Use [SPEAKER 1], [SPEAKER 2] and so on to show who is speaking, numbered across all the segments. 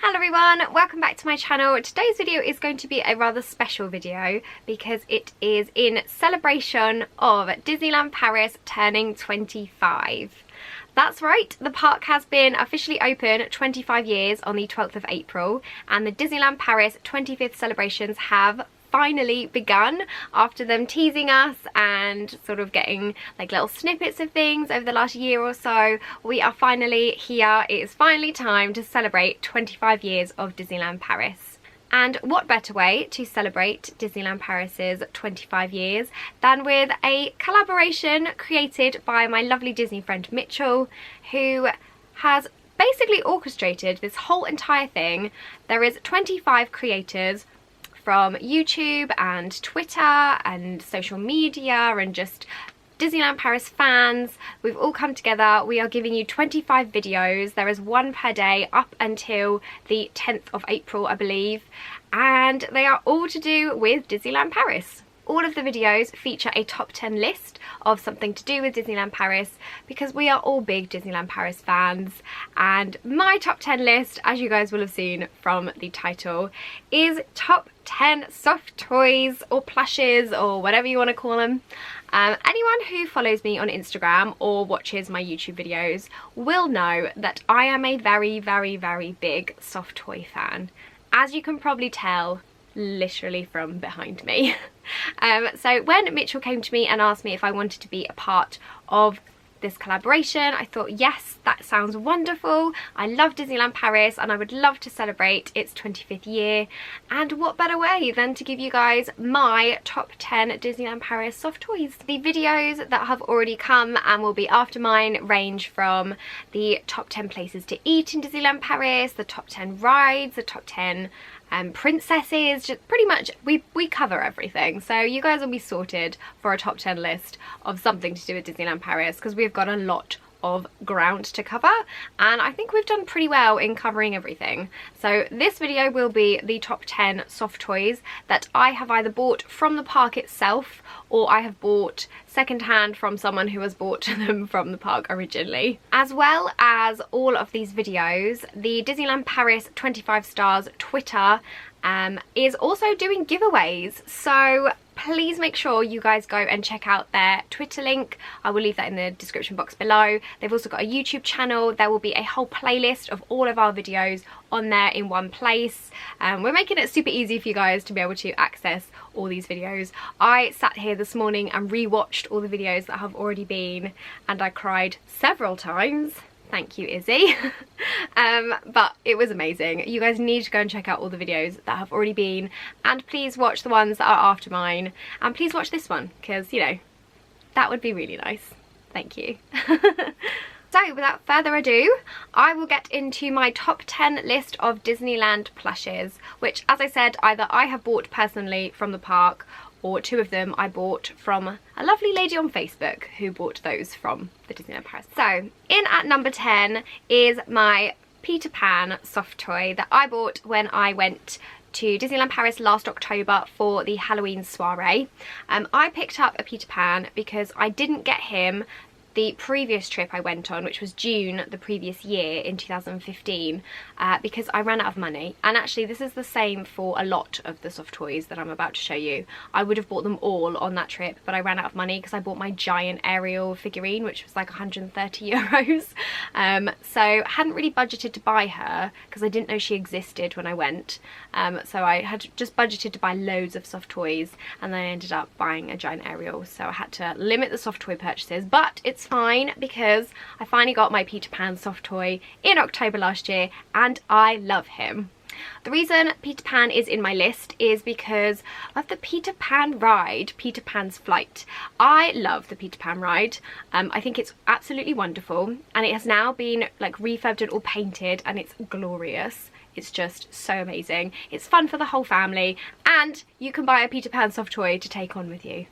[SPEAKER 1] Hello everyone, welcome back to my channel. Today's video is going to be a rather special video because it is in celebration of Disneyland Paris turning 25. That's right, the park has been officially open 25 years on the 12th of April and the Disneyland Paris 25th celebrations have finally begun after them teasing us and sort of getting like little snippets of things over the last year or so. We are finally here. It is finally time to celebrate 25 years of Disneyland Paris. And what better way to celebrate Disneyland Paris's 25 years than with a collaboration created by my lovely Disney friend Mitchell, who has basically orchestrated this whole entire thing. There is 25 creators from YouTube and Twitter and social media and just Disneyland Paris fans. We've all come together. We are giving you 25 videos. There is one per day up until the 10th of April, I believe. And they are all to do with Disneyland Paris. All of the videos feature a top 10 list of something to do with Disneyland Paris because we are all big Disneyland Paris fans, and my top 10 list, as you guys will have seen from the title, is top 10 soft toys or plushes or whatever you want to call them. Anyone who follows me on Instagram or watches my YouTube videos will know that I am a very, very, very big soft toy fan, as you can probably tell literally from behind me. So when Mitchell came to me and asked me if I wanted to be a part of this collaboration, I thought, yes, that sounds wonderful. I love Disneyland Paris and I would love to celebrate its 25th year, and what better way than to give you guys my top 10 Disneyland Paris soft toys. The videos that have already come and will be after mine range from the top 10 places to eat in Disneyland Paris, the top 10 rides, the top 10 princesses, just pretty much we cover everything. So you guys will be sorted for a top 10 list of something to do with Disneyland Paris because we've got a lot of ground to cover and I think we've done pretty well in covering everything. So this video will be the top 10 soft toys that I have either bought from the park itself or I have bought secondhand from someone who has bought them from the park originally. As well as all of these videos, the Disneyland Paris 25 Stars Twitter is also doing giveaways, so please make sure you guys go and check out their Twitter link. I will leave that in the description box below. They've also got a YouTube channel. There will be a whole playlist of all of our videos on there in one place. We're making it super easy for you guys to be able to access all these videos. I sat here this morning and rewatched all the videos that have already been and I cried several times. Thank you, Izzy. But it was amazing. You guys need to go and check out all the videos that have already been, and please watch the ones that are after mine, and please watch this one because, you know, that would be really nice. Thank you. So without further ado, I will get into my top 10 list of Disneyland plushes, which, as I said, either I have bought personally from the park or two of them I bought from a lovely lady on Facebook who bought those from the Disneyland Paris. So in at number 10 is my Peter Pan soft toy that I bought when I went to Disneyland Paris last October for the Halloween soiree. I picked up a Peter Pan because I didn't get him the previous trip I went on, which was June the previous year in 2015, because I ran out of money. And actually this is the same for a lot of the soft toys that I'm about to show you. I would have bought them all on that trip, but I ran out of money because I bought my giant Ariel figurine, which was like 130 euros. So I hadn't really budgeted to buy her because I didn't know she existed when I went. So I had just budgeted to buy loads of soft toys, and then I ended up buying a giant Ariel. So I had to limit the soft toy purchases, but it's fine because I finally got my Peter Pan soft toy in October last year and I love him. The reason Peter Pan is in my list is because of the Peter Pan ride, Peter Pan's Flight. I love the Peter Pan ride. I think it's absolutely wonderful, and it has now been like refurbed and all painted and it's glorious. It's just so amazing. It's fun for the whole family, and you can buy a Peter Pan soft toy to take on with you.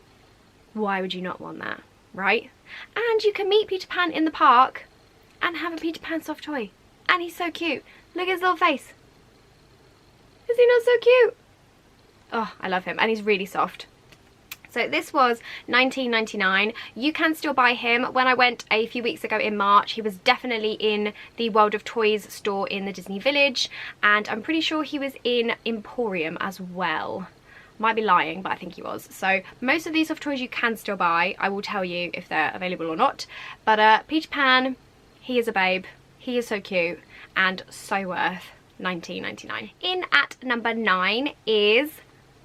[SPEAKER 1] Why would you not want that, right? And you can meet Peter Pan in the park and have a Peter Pan soft toy. And he's so cute. Look at his little face. Is he not so cute? Oh, I love him. And he's really soft. So this was $19.99. You can still buy him. When I went a few weeks ago in March, he was definitely in the World of Toys store in the Disney Village, and I'm pretty sure he was in Emporium as well. Might be lying, but I think he was. So most of these soft toys you can still buy. I will tell you if they're available or not. But Peter Pan, he is a babe. He is so cute and so worth $19.99. In at number 9 is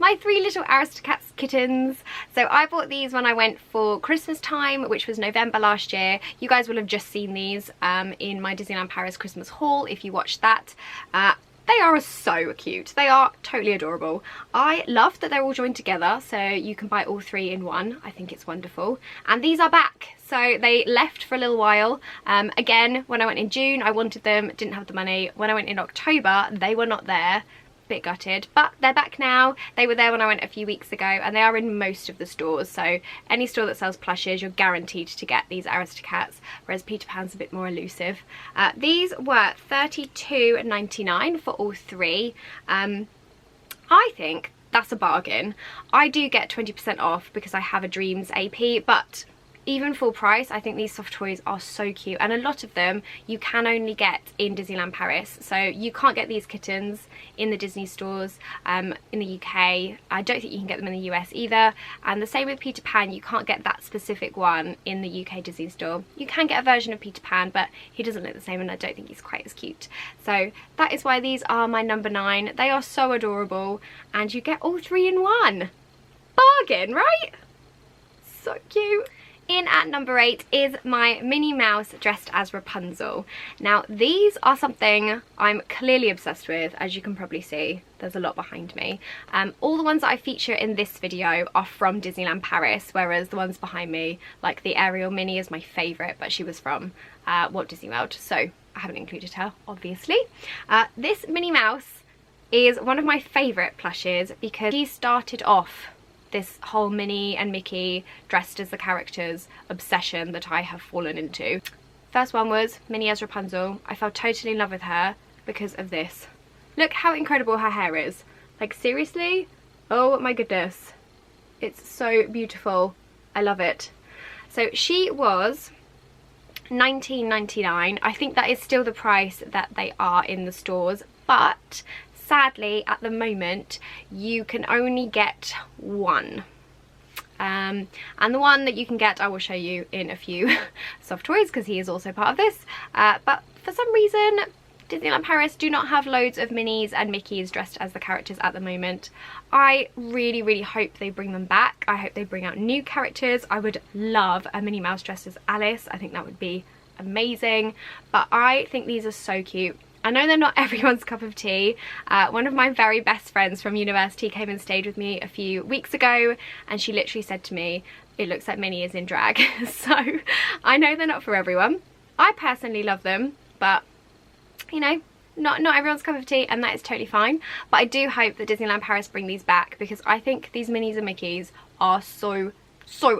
[SPEAKER 1] my 3 little Aristocats kittens. So I bought these when I went for Christmas time, which was November last year. You guys will have just seen these in my Disneyland Paris Christmas haul if you watched that. They are so cute. They are totally adorable. I love that they're all joined together, so you can buy all 3 in one. I think it's wonderful. And these are back. So they left for a little while. Again, when I went in June, I wanted them, didn't have the money. When I went in October, they were not there. Bit gutted, but they're back now. They were there when I went a few weeks ago, and they are in most of the stores. So any store that sells plushes, you're guaranteed to get these Aristocats, whereas Peter Pan's a bit more elusive. These were $32.99 for all 3. I think that's a bargain. I do get 20% off because I have a Dreams AP, but even full price, I think these soft toys are so cute, and a lot of them you can only get in Disneyland Paris. So you can't get these kittens in the Disney stores in the UK. I don't think you can get them in the US either, and the same with Peter Pan. You can't get that specific one in the UK Disney store. You can get a version of Peter Pan, but he doesn't look the same, and I don't think he's quite as cute. So that is why these are my number 9. They are so adorable, and you get all 3 in one. Bargain, right? So cute. In at number 8 is my Minnie Mouse dressed as Rapunzel. Now these are something I'm clearly obsessed with, as you can probably see. There's a lot behind me. All the ones that I feature in this video are from Disneyland Paris, whereas the ones behind me, like the Ariel Minnie is my favourite, but she was from Walt Disney World, so I haven't included her, obviously. This Minnie Mouse is one of my favourite plushes because she started off this whole Minnie and Mickey dressed as the characters obsession that I have fallen into. First one was Minnie as Rapunzel. I fell totally in love with her because of this. Look how incredible her hair is. Like, seriously? Oh my goodness. It's so beautiful. I love it. So she was $19.99. I think that is still the price that they are in the stores, but sadly at the moment you can only get one. And the one that you can get I will show you in a few soft toys because he is also part of this. But for some reason Disneyland Paris do not have loads of Minnies and Mickeys dressed as the characters at the moment. I really hope they bring them back. I hope they bring out new characters. I would love a Minnie Mouse dressed as Alice. I think that would be amazing. But I think these are so cute. I know they're not everyone's cup of tea. One of my very best friends from university came and stayed with me a few weeks ago, and she literally said to me, it looks like Minnie is in drag. So I know they're not for everyone. I personally love them, but you know, not everyone's cup of tea, and that is totally fine. But I do hope that Disneyland Paris bring these back because I think these Minnies and Mickeys are so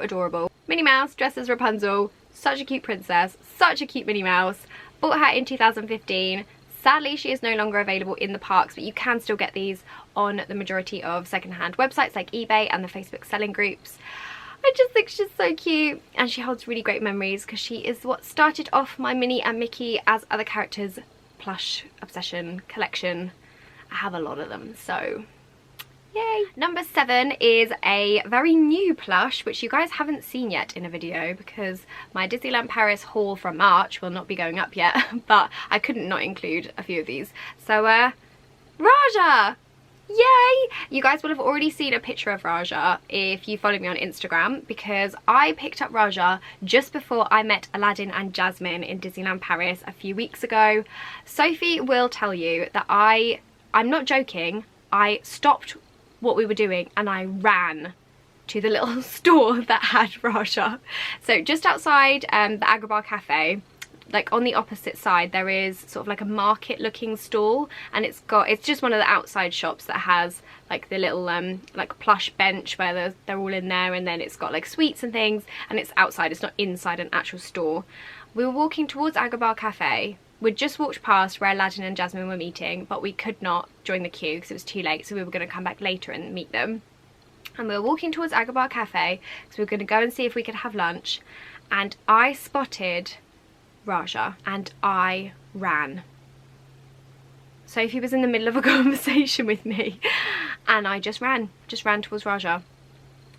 [SPEAKER 1] adorable. Minnie Mouse dressed as Rapunzel, such a cute princess, such a cute Minnie Mouse. Bought her in 2015. Sadly, she is no longer available in the parks, but you can still get these on the majority of secondhand websites like eBay and the Facebook selling groups. I just think she's so cute, and she holds really great memories because she is what started off my Minnie and Mickey as other characters plush obsession collection. I have a lot of them, so yay. Number 7 is a very new plush which you guys haven't seen yet in a video because my Disneyland Paris haul from March will not be going up yet, but I couldn't not include a few of these. So Raja! Yay! You guys will have already seen a picture of Raja if you follow me on Instagram, because I picked up Raja just before I met Aladdin and Jasmine in Disneyland Paris a few weeks ago. Sophie will tell you that I'm not joking, I stopped what we were doing and I ran to the little store that had Raja. So just outside the Agrabah Cafe, like on the opposite side, there is sort of like a market looking stall, and it's just one of the outside shops that has like the little like plush bench where they're all in there, and then it's got like sweets and things, and it's outside, it's not inside an actual store. We were walking towards Agrabah Cafe. We'd just walked past where Aladdin and Jasmine were meeting, but we could not join the queue because it was too late, so we were going to come back later and meet them. and we were walking towards Agabar Cafe because we were going to go and see if we could have lunch, and I spotted Raja and I ran. Sophie was in the middle of a conversation with me and I just ran towards Raja,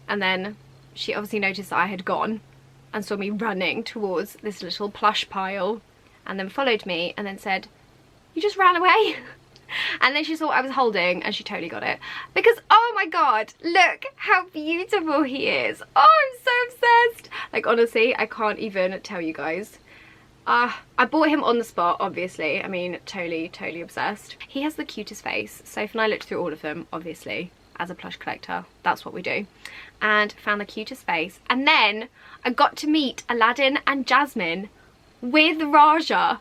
[SPEAKER 1] and then she obviously noticed that I had gone and saw me running towards this little plush pile, and then followed me and then said, "You just ran away?" And then she saw what I was holding and she totally got it, because oh my god, look how beautiful he is. Oh, I'm so obsessed. Like, honestly, I can't even tell you guys. I bought him on the spot, obviously. I mean, totally obsessed. He has the cutest face. Sophie and I looked through all of them, obviously, as a plush collector. That's what we do. And found the cutest face. And then I got to meet Aladdin and Jasmine with Raja.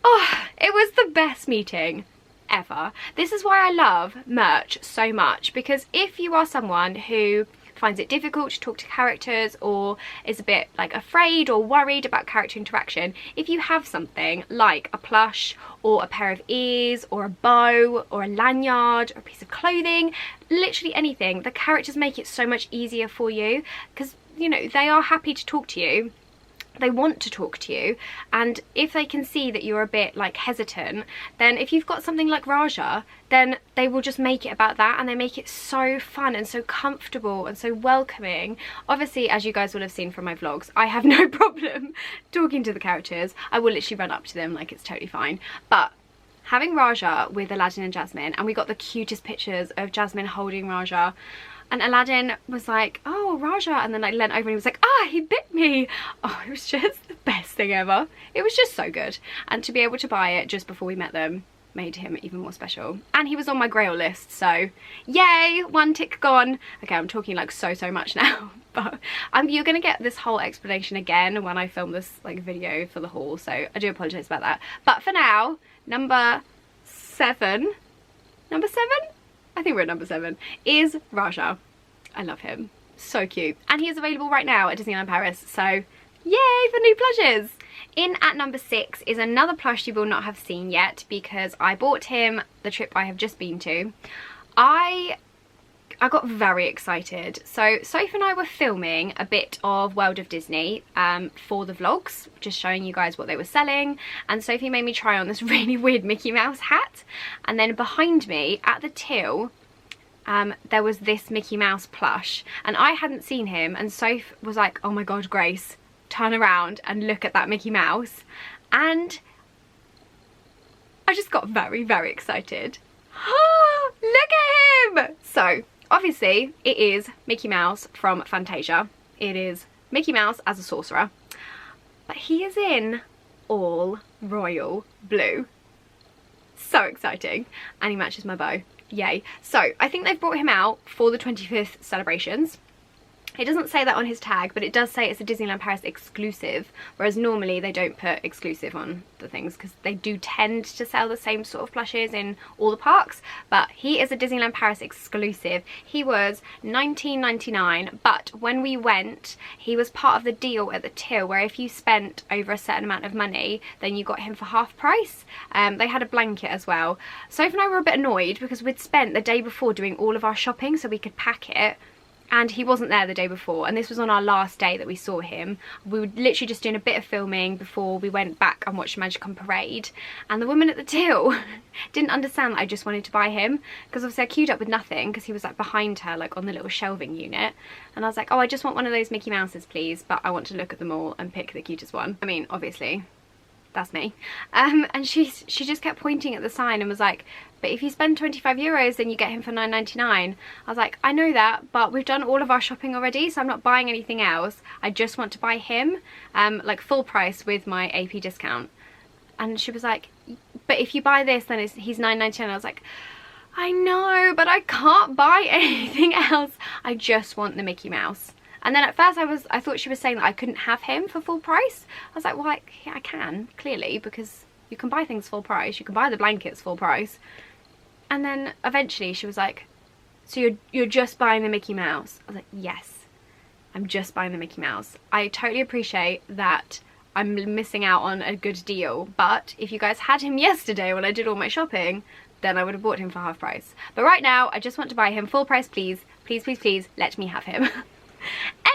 [SPEAKER 1] Oh, it was the best meeting ever. This is why I love merch so much, because if you are someone who finds it difficult to talk to characters or is a bit like afraid or worried about character interaction, if you have something like a plush or a pair of ears or a bow or a lanyard or a piece of clothing, literally anything, the characters make it so much easier for you, because, you know, they are happy to talk to you. They want to talk to you, and if they can see that you're a bit like hesitant, then if you've got something like Raja, then they will just make it about that, and they make it so fun and so comfortable and so welcoming. Obviously, as you guys will have seen from my vlogs, I have no problem talking to the characters. I will literally run up to them like it's totally fine. But having Raja with Aladdin and Jasmine, and we got the cutest pictures of Jasmine holding Raja, and Aladdin was like, "Oh, Raja," and then I leant over and he was like, "Ah, he bit me." Oh, it was just the best thing ever. It was just so good. And to be able to buy it just before we met them made him even more special. And he was on my grail list, so yay, one tick gone. Okay, I'm talking like so much now, but you're gonna get this whole explanation again when I film this like video for the haul, so I do apologise about that. But for now, number seven, I think we're at number 7, is Raja. I love him. So cute. And he is available right now at Disneyland Paris, so yay for new plushes. In at number 6 is another plush you will not have seen yet, because I bought him the trip I have just been to. I got very excited. So Sophie and I were filming a bit of World of Disney for the vlogs, just showing you guys what they were selling, and Sophie made me try on this really weird Mickey Mouse hat, and then behind me at the till there was this Mickey Mouse plush, and I hadn't seen him, and Sophie was like, "Oh my god, Grace, turn around and look at that Mickey Mouse," and I just got very excited. Look at him! So obviously it is Mickey Mouse from Fantasia. It is Mickey Mouse as a sorcerer, but he is in all royal blue. So exciting. And he matches my bow. Yay. So I think they've brought him out for the 25th celebrations. It doesn't say that on his tag, but it does say it's a Disneyland Paris exclusive, whereas normally they don't put exclusive on the things because they do tend to sell the same sort of plushes in all the parks. But he is a Disneyland Paris exclusive. He was $19.99, but when we went, he was part of the deal at the till, where if you spent over a certain amount of money, then you got him for half price. They had a blanket as well. Sophie and I were a bit annoyed because we'd spent the day before doing all of our shopping so we could pack it, and he wasn't there the day before, and this was on our last day that we saw him. We were literally just doing a bit of filming before we went back and watched Magic on Parade, and the woman at the till didn't understand that I just wanted to buy him, because obviously I queued up with nothing because he was like behind her, like on the little shelving unit, and I was like, "Oh, I just want one of those Mickey Mouses please, but I want to look at them all and pick the cutest one." I mean, obviously that's me. And she just kept pointing at the sign and was like, "But if you spend 25 euros, then you get him for $9.99. I was like, "I know that, but we've done all of our shopping already, so I'm not buying anything else. I just want to buy him, like full price with my AP discount." And she was like, "But if you buy this, then he's $9.99. I was like, "I know, but I can't buy anything else. I just want the Mickey Mouse." And then at first I thought she was saying that I couldn't have him for full price. I was like, "Well, yeah, I can, clearly, because you can buy things full price. You can buy the blankets full price." And then eventually she was like, "So you're just buying the Mickey Mouse?" I was like, "Yes, I'm just buying the Mickey Mouse." I totally appreciate that I'm missing out on a good deal. But if you guys had him yesterday when I did all my shopping, then I would have bought him for half price. But right now, I just want to buy him full price, please. Please, please, please, let me have him.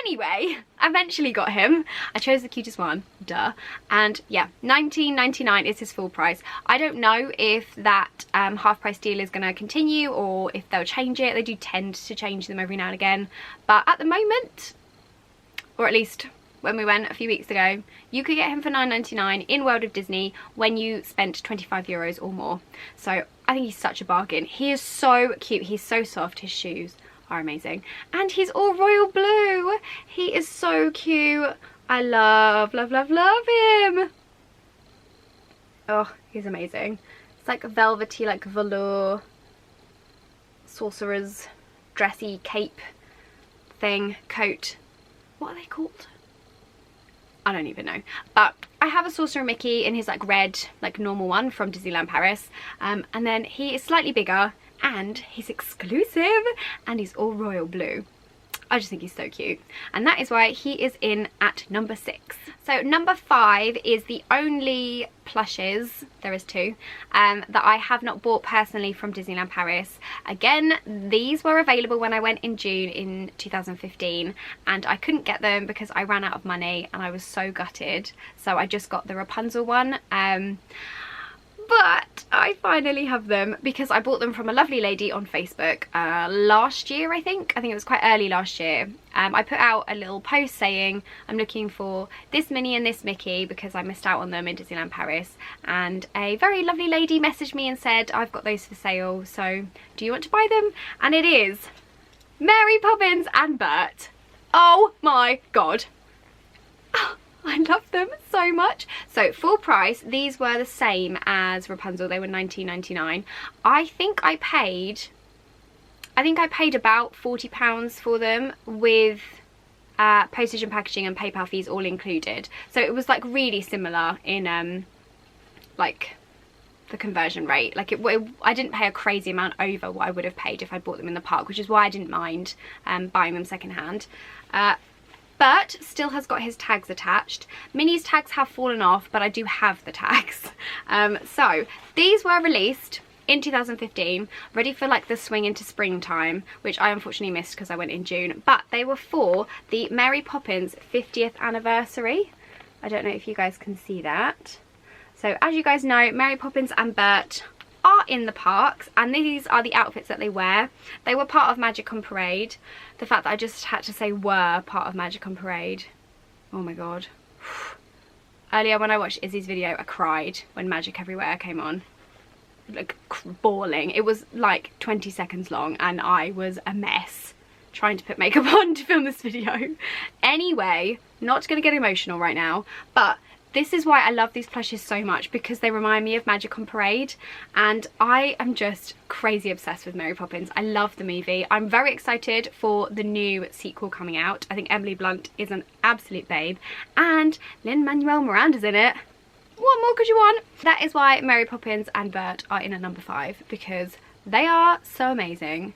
[SPEAKER 1] Anyway, I eventually got him. I chose the cutest one, duh. And yeah, $19.99 is his full price. I don't know if that half price deal is going to continue or if they'll change it. They do tend to change them every now and again. But at the moment, or at least when we went a few weeks ago, you could get him for $9.99 in World of Disney when you spent 25 euros or more. So I think he's such a bargain. He is so cute. He's so soft. His shoes are amazing. And he's all royal blue. He is so cute. I love, love, love, love him. Oh, he's amazing. It's like a velvety, like velour, sorcerer's dressy cape thing, coat. What are they called? I don't even know. But I have a Sorcerer Mickey in his like red, like normal one from Disneyland Paris. And then he is slightly bigger and he's exclusive and he's all royal blue. I just think he's so cute. And that is why he is in at number 6. So number 5 is the only plushes, there is 2, that I have not bought personally from Disneyland Paris. Again, these were available when I went in June in 2015 and I couldn't get them because I ran out of money and I was so gutted. So I just got the Rapunzel one. But I finally have them because I bought them from a lovely lady on Facebook last year, I think it was quite early last year. I put out a little post saying I'm looking for this Minnie and this Mickey because I missed out on them in Disneyland Paris, and a very lovely lady messaged me and said I've got those for sale, so do you want to buy them? And it is Mary Poppins and Bert. Oh my god. I love them so much. So full price, these were the same as Rapunzel. They were $19.99. I think I paid about £40 for them with postage and packaging and PayPal fees all included. So it was like really similar in like the conversion rate. Like I didn't pay a crazy amount over what I would have paid if I bought them in the park, which is why I didn't mind buying them secondhand. But still has got his tags attached. Minnie's tags have fallen off, but I do have the tags. So these were released in 2015, ready for like the swing into springtime, which I unfortunately missed because I went in June. But they were for the Mary Poppins 50th anniversary. I don't know if you guys can see that. So as you guys know, Mary Poppins and Bert are in the parks, and these are the outfits that they wear. They were part of Magic on Parade. The fact that I just had to say were part of Magic on Parade. Oh my god. Earlier when I watched Izzy's video, I cried when Magic Everywhere came on. Like bawling. It was like 20 seconds long and I was a mess trying to put makeup on to film this video. Anyway, not gonna get emotional right now, but this is why I love these plushes so much, because they remind me of Magic on Parade, and I am just crazy obsessed with Mary Poppins. I love the movie. I'm very excited for the new sequel coming out. I think Emily Blunt is an absolute babe, and Lin-Manuel Miranda's in it. What more could you want? That is why Mary Poppins and Bert are in at number 5, because they are so amazing.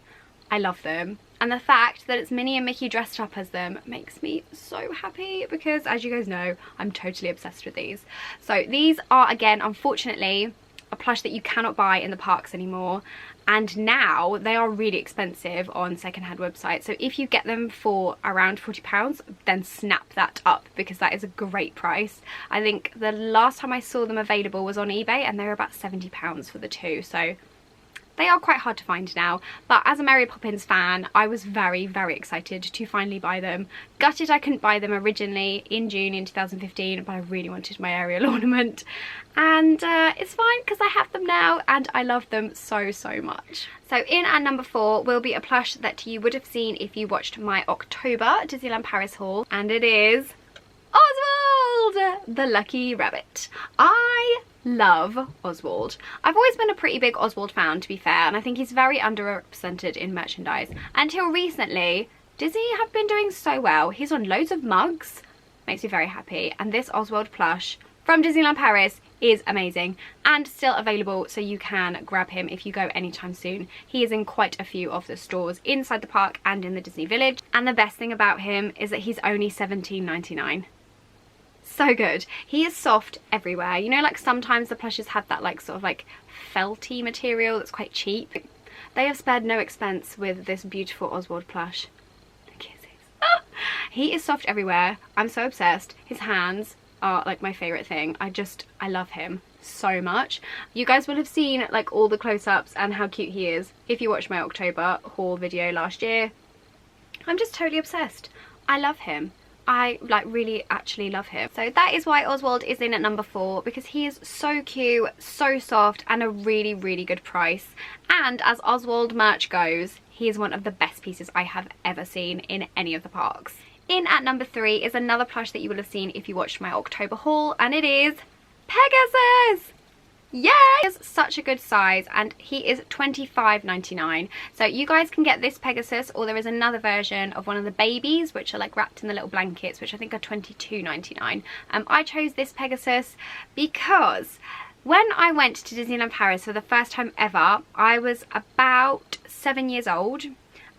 [SPEAKER 1] I love them. And the fact that it's Minnie and Mickey dressed up as them makes me so happy, because as you guys know, I'm totally obsessed with these. So these are, again, unfortunately, a plush that you cannot buy in the parks anymore. And now they are really expensive on secondhand websites. So if you get them for around £40, then snap that up, because that is a great price. I think the last time I saw them available was on eBay and they were about £70 for the 2. So they are quite hard to find now, but as a Mary Poppins fan, I was very, very excited to finally buy them. Gutted I couldn't buy them originally in June in 2015, but I really wanted my Ariel ornament. And it's fine because I have them now and I love them so, so much. So in at number 4 will be a plush that you would have seen if you watched my October Disneyland Paris haul, and it is Oswald, the Lucky Rabbit. I love Oswald. I've always been a pretty big Oswald fan, to be fair, and I think he's very underrepresented in merchandise. Until recently, Disney have been doing so well. He's on loads of mugs, makes me very happy, and this Oswald plush from Disneyland Paris is amazing and still available, so you can grab him if you go anytime soon. He is in quite a few of the stores inside the park and in the Disney Village, and the best thing about him is that he's only $17.99. So good. He is soft everywhere. You know, like sometimes the plushes have that like sort of like felty material that's quite cheap. They have spared no expense with this beautiful Oswald plush. The kisses. He is soft everywhere. I'm so obsessed. His hands are like my favorite thing. I love him so much. You guys will have seen like all the close-ups and how cute he is if you watched my October haul video last year. I'm just totally obsessed. I love him. I like really actually love him. So that is why Oswald is in at number 4, because he is so cute, so soft, and a really, really good price. And as Oswald merch goes, he is one of the best pieces I have ever seen in any of the parks. In at number 3 is another plush that you will have seen if you watched my October haul, and it is Pegasus! Yay! It's such a good size, and he is $25.99. So you guys can get this Pegasus, or there is another version of one of the babies which are like wrapped in the little blankets, which I think are $22.99. I chose this Pegasus because when I went to Disneyland Paris for the first time ever, I was about 7 years old.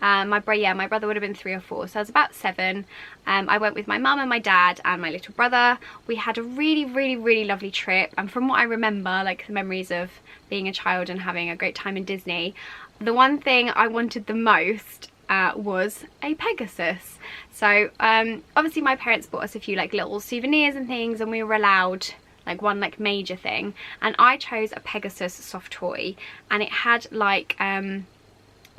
[SPEAKER 1] My brother would have been 3 or 4, so I was about 7. I went with my mum and my dad and my little brother. We had a really, really, really lovely trip, and from what I remember, like the memories of being a child and having a great time in Disney, the one thing I wanted the most was a Pegasus. So obviously my parents bought us a few like little souvenirs and things, and we were allowed like one like major thing, and I chose a Pegasus soft toy, and it had like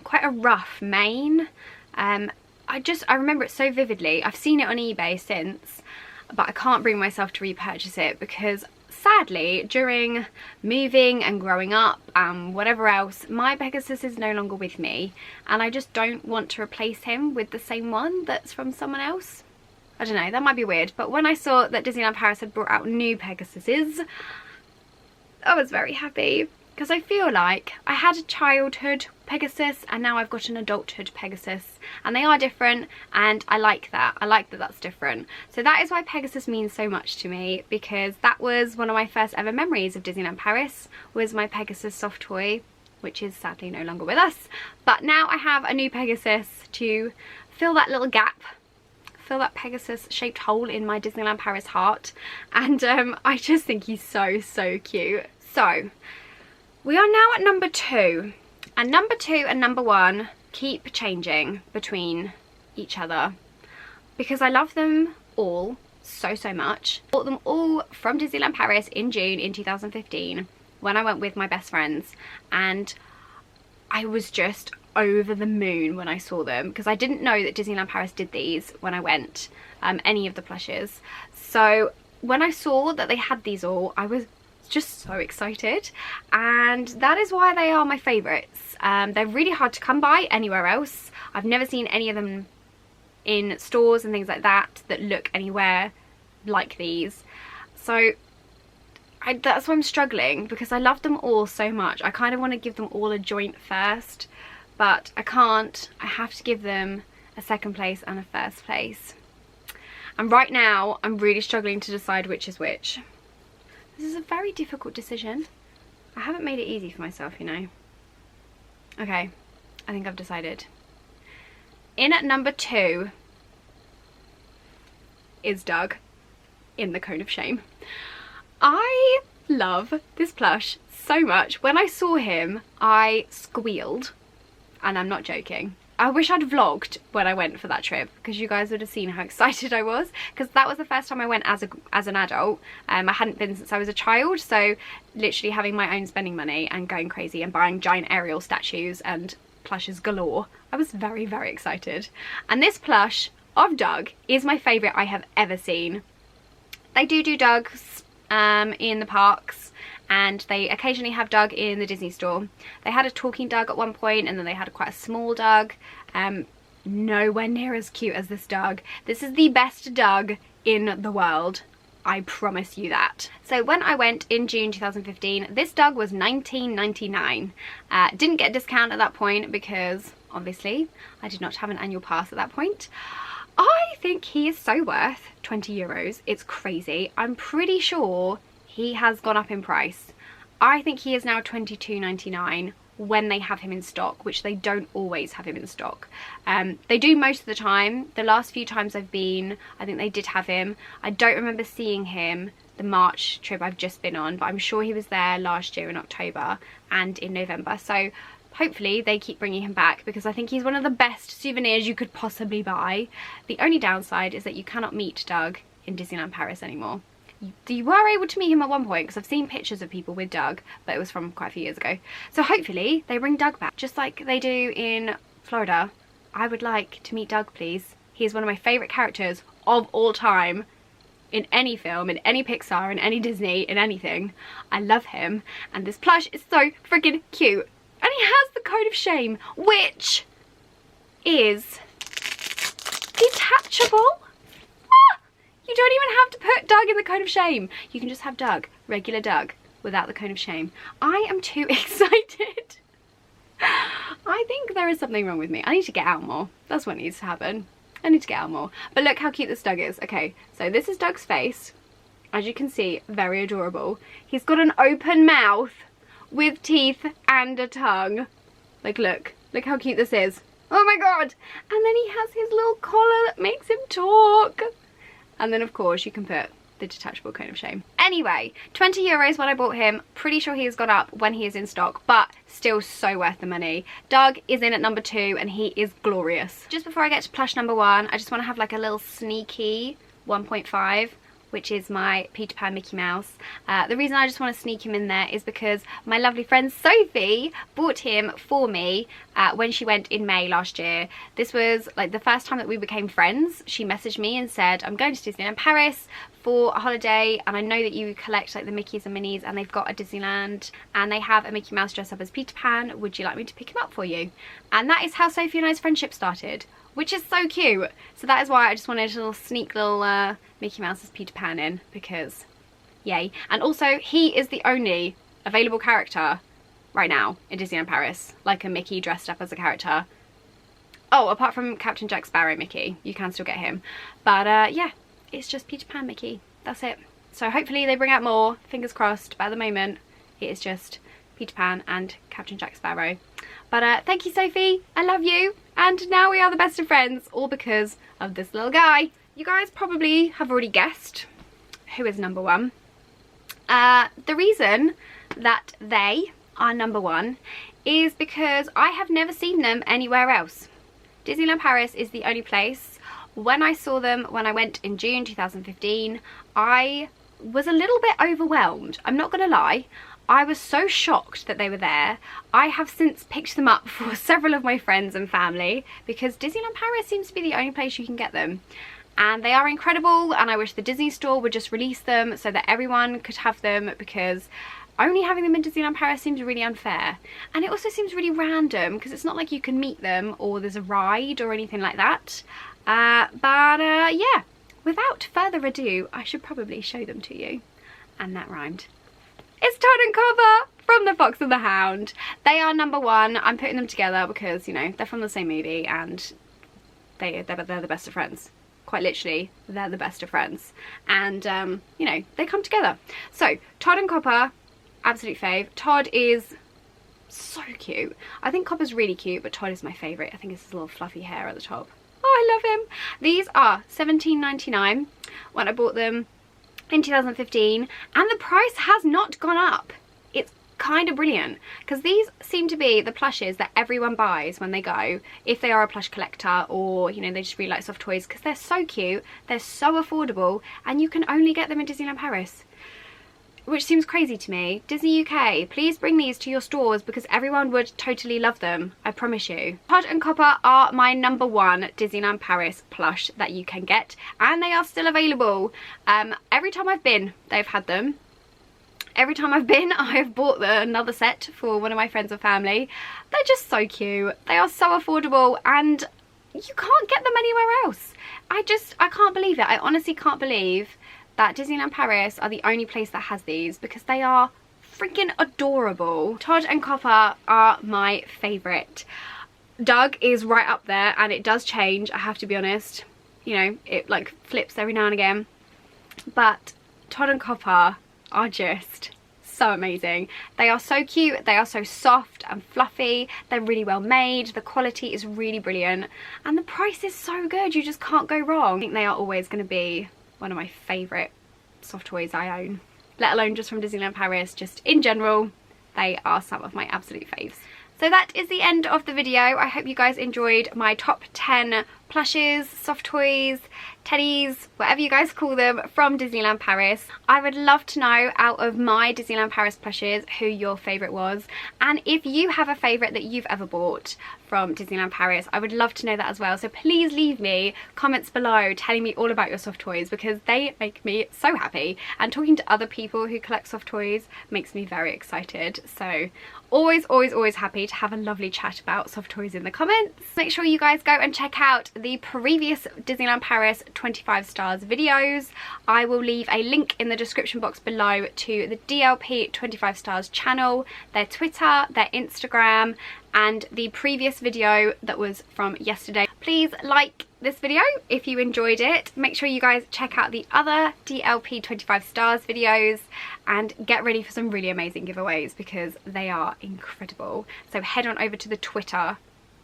[SPEAKER 1] quite a rough mane. I remember it so vividly. I've seen it on eBay since, but I can't bring myself to repurchase it because sadly during moving and growing up and whatever else, my Pegasus is no longer with me, and I just don't want to replace him with the same one that's from someone else. I don't know, that might be weird, but when I saw that Disneyland Paris had brought out new Pegasuses, I was very happy, because I feel like I had a childhood Pegasus and now I've got an adulthood Pegasus, and they are different, and I like that. I like that that's different. So that is why Pegasus means so much to me, because that was one of my first ever memories of Disneyland Paris, was my Pegasus soft toy, which is sadly no longer with us. But now I have a new Pegasus to fill that little gap, fill that Pegasus shaped hole in my Disneyland Paris heart, and I just think he's so, so cute. So we are now at number 2, and number 2 and number 1 keep changing between each other because I love them all so, so much. I bought them all from Disneyland Paris in June in 2015 when I went with my best friends, and I was just over the moon when I saw them, because I didn't know that Disneyland Paris did these when I went, any of the plushes. So when I saw that they had these all, I was just so excited, and that is why they are my favourites. They're really hard to come by anywhere else. I've never seen any of them in stores and things like that that look anywhere like these. So that's why I'm struggling, because I love them all so much. I kind of want to give them all a joint first, but I can't. I have to give them a second place and a first place. And right now I'm really struggling to decide which is which. This is a very difficult decision. I haven't made it easy for myself, you know. Okay, I think I've decided. In at number 2 is Doug in the Cone of Shame. I love this plush so much. When I saw him, I squealed, and I'm not joking. I wish I'd vlogged when I went for that trip, because you guys would have seen how excited I was, because that was the first time I went as an adult. I hadn't been since I was a child, so literally having my own spending money and going crazy and buying giant Ariel statues and plushes galore. I was very, very excited. And this plush of Doug is my favourite I have ever seen. They do Dougs in the parks, and they occasionally have Doug in the Disney store. They had a talking Doug at one point, and then they had quite a small Doug. Nowhere near as cute as this Doug. This is the best Doug in the world. I promise you that. So when I went in June 2015, this Doug was $19.99. Didn't get a discount at that point because obviously I did not have an annual pass at that point. I think he is so worth 20 euros. It's crazy. I'm pretty sure he has gone up in price. I think he is now $22.99 when they have him in stock, which they don't always have him in stock. They do most of the time. The last few times I've been, I think they did have him. I don't remember seeing him the March trip I've just been on, but I'm sure he was there last year in October and in November. So hopefully they keep bringing him back, because I think he's one of the best souvenirs you could possibly buy. The only downside is that you cannot meet Doug in Disneyland Paris anymore. You were able to meet him at one point, because I've seen pictures of people with Doug, but it was from quite a few years ago. So hopefully they bring Doug back, just like they do in Florida. I would like to meet Doug, please. He is one of my favourite characters of all time. In any film, in any Pixar, in any Disney, in anything. I love him. And this plush is so freaking cute. And he has the Code of Shame, which is detachable. You don't even have to put Doug in the Code of Shame. You can just have Doug, regular Doug, without the Code of Shame. I am too excited. I think there is something wrong with me. I need to get out more. That's what needs to happen. I need to get out more. But look how cute this Doug is. Okay, so this is Doug's face. As you can see, very adorable. He's got an open mouth with teeth and a tongue. Like, look how cute this is. Oh my god. And then he has his little collar that makes him talk. And then of course you can put the detachable Cone of Shame. Anyway, €20 when I bought him. Pretty sure he has gone up when he is in stock, but still so worth the money. Doug is in at number 2 and he is glorious. Just before I get to plush number 1, I just want to have like a little sneaky 1.5, which is my Peter Pan Mickey Mouse. The reason I just want to sneak him in there is because my lovely friend Sophie bought him for me when she went in May last year. This was like the first time that we became friends. She messaged me and said, I'm going to Disneyland Paris for a holiday, and I know that you collect like the Mickeys and Minnies, and they've got a Disneyland and they have a Mickey Mouse dressed up as Peter Pan. Would you like me to pick him up for you? And that is how Sophie and I's friendship started, which is so cute. So that is why I just wanted a little sneak little Mickey Mouse as Peter Pan in, because yay. And also he is the only available character right now in Disneyland Paris, like a Mickey dressed up as a character. Oh, apart from Captain Jack Sparrow Mickey, you can still get him. But yeah, it's just Peter Pan Mickey, that's it. So hopefully they bring out more, fingers crossed, but at the moment it is just Peter Pan and Captain Jack Sparrow. But thank you, Sophie, I love you. And now we are the best of friends, all because of this little guy. You guys probably have already guessed who is number 1. The reason that they are number 1 is because I have never seen them anywhere else. Disneyland Paris is the only place. When I saw them when I went in June 2015, I was a little bit overwhelmed. I'm not gonna lie. I was so shocked that they were there. I have since picked them up for several of my friends and family because Disneyland Paris seems to be the only place you can get them. And they are incredible, and I wish the Disney store would just release them so that everyone could have them, because only having them in Disneyland Paris seems really unfair. And it also seems really random because it's not like you can meet them or there's a ride or anything like that. Yeah, without further ado, I should probably show them to you. And that rhymed. It's Todd and Copper from The Fox and the Hound. They are number 1. I'm putting them together because, you know, they're from the same movie and they're the best of friends. Quite literally, they're the best of friends. And, you know, they come together. So, Todd and Copper, absolute fave. Todd is so cute. I think Copper's really cute, but Todd is my favourite. I think it's his little fluffy hair at the top. Oh, I love him. These are $17.99 when I bought them in 2015, and the price has not gone up. It's kind of brilliant because these seem to be the plushes that everyone buys when they go, if they are a plush collector or, you know, they just really like soft toys, because they're so cute, they're so affordable, and you can only get them in Disneyland Paris, which seems crazy to me. Disney UK, please bring these to your stores because everyone would totally love them, I promise you. Todd and Copper are my number 1 Disneyland Paris plush that you can get, and they are still available. Every time I've been, they've had them. Every time I've been, I have bought another set for one of my friends or family. They're just so cute. They are so affordable, and you can't get them anywhere else. I can't believe it. I honestly can't believe that Disneyland Paris are the only place that has these, because they are freaking adorable. Todd and Copper are my favourite. Doug is right up there, and it does change, I have to be honest. You know, it like flips every now and again. But Todd and Copper are just so amazing. They are so cute, they are so soft and fluffy, they're really well made, the quality is really brilliant, and the price is so good, you just can't go wrong. I think they are always going to be one of my favourite soft toys I own, let alone just from Disneyland Paris, just in general, they are some of my absolute faves. So that is the end of the video. I hope you guys enjoyed my top 10 plushes, soft toys, teddies, whatever you guys call them, from Disneyland Paris. I would love to know, out of my Disneyland Paris plushes, who your favourite was, and if you have a favourite that you've ever bought from Disneyland Paris, I would love to know that as well. So please leave me comments below telling me all about your soft toys, because they make me so happy, and talking to other people who collect soft toys makes me very excited. So always happy to have a lovely chat about soft toys in the comments. Make sure you guys go and check out the previous Disneyland Paris 25 stars videos. I will leave a link in the description box below to the DLP 25 stars channel, their Twitter, their Instagram, and the previous video that was from yesterday. Please like this video if you enjoyed it. Make sure you guys check out the other DLP 25 stars videos and get ready for some really amazing giveaways, because they are incredible. So head on over to the Twitter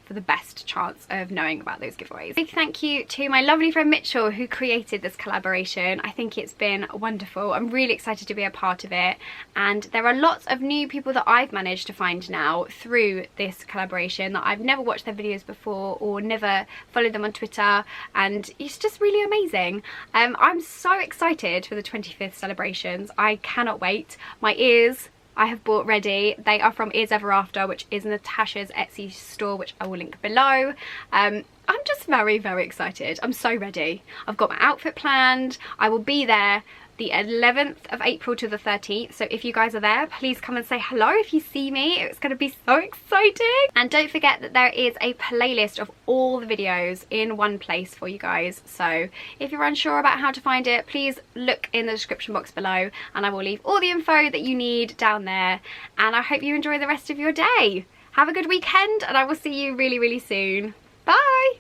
[SPEAKER 1] for the best chance of knowing about those giveaways. Big thank you to my lovely friend Mitchell, who created this collaboration. I think it's been wonderful. I'm really excited to be a part of it, and there are lots of new people that I've managed to find now through this collaboration that I've never watched their videos before or never followed them on Twitter, and it's just really amazing. I'm so excited for the 25th celebrations. I cannot wait. My ears I have bought ready. They are from Ears Ever After, which is Natasha's Etsy store, which I will link below. I'm just very excited. I'm so ready. I've got my outfit planned. I will be there the 11th of April to the 13th, so if you guys are there, please come and say hello if you see me. It's going to be so exciting. And don't forget that there is a playlist of all the videos in one place for you guys, so if you're unsure about how to find it, please look in the description box below, and I will leave all the info that you need down there. And I hope you enjoy the rest of your day. Have a good weekend, and I will see you really soon. Bye!